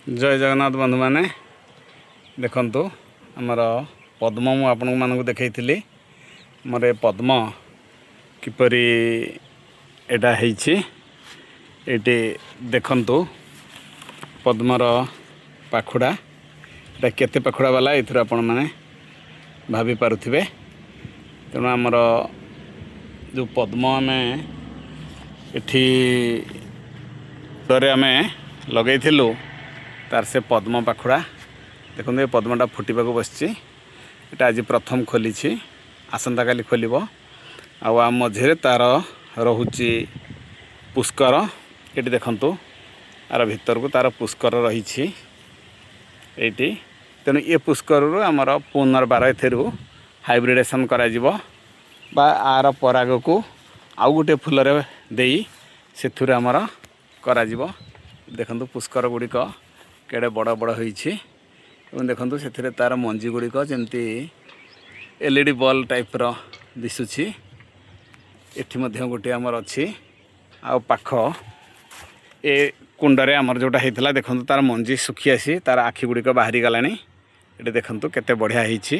जय जगन्नाथ बंधु मैंने देखंतु आमर पद्म मु आपण मानक देखई मोर पद्म किपरि एटा हेछि एटी देखंतु पद्मर पाखुड़ा एटा केते पाखुड़ा वाला एथुर आपण माने भाभी पारुथिबे। तेणु आमर जो पद्म आमे एठी तोरे आमे लगैथिलु तार से पद्म पाखुड़ा देखो ये पद्मटा फुटवा बसची एटा आज प्रथम खोली आसंता काली खोलिबो आ मझे तार रहुची पुष्कर ये देखंतु आर भीतर को तार पुष्कर रही एटी। तेणु ये पुष्कर आमर पुनर्बार एथेरु हाइब्रिडेसन करा जिवो बा आर पराग को आउ गोटे फुल देई सेथुर आमर करा जिवो। देखंतु पुष्कर गुड़िक केड़े बड़ बड़ होईछि एवं देखंतु सेथिरे तार मंजी गुड़िक जेमती एलईडी बल्ब टाइप रो दिसुछि। एठी मध्य गोटे आमर अछि आ पाख ए कुंडरे आमर जोटा हेतला देखंतु तार मंजी सुखी आसी तार आखि गुड़िक बाहरी गलानी। एटी देखंतु केते बढ़िया होईछि।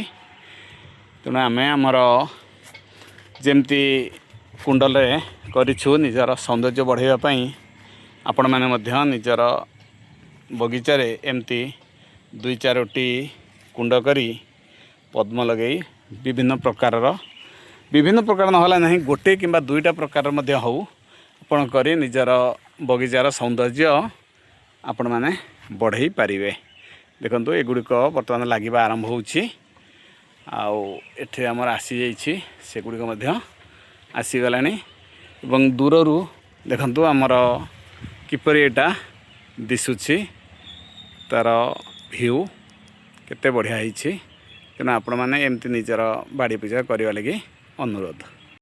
तेणु आमे आमर जेमती कुंडले करिछु निजर सौंदर्य बढ़ाइबा पई आपण माने मध्य निजर बगीचार एमती 2-4टी कुंड करी पद्म लगे विभिन्न प्रकार नहला नहीं गोटे किंबा 2टा प्रकार मध्य हो आपण करी निजर बगीचार सौंदर्य आपण माने बढ़ाई पारिबे। देखंतु एगुड़िक बर्तमान लागिबा आरंभ होउछि आउ एठे हमर आसी जाइछि सेगुड़िक मध्य आसी गलानी एवं दूररू देखंतु हमर किपरि एटा दिसुछि तार भ्यू केते बढ़िया होइछि। तेणु आपण माने एमती निजर बाड़ी पूजा करने लगी अनुरोध।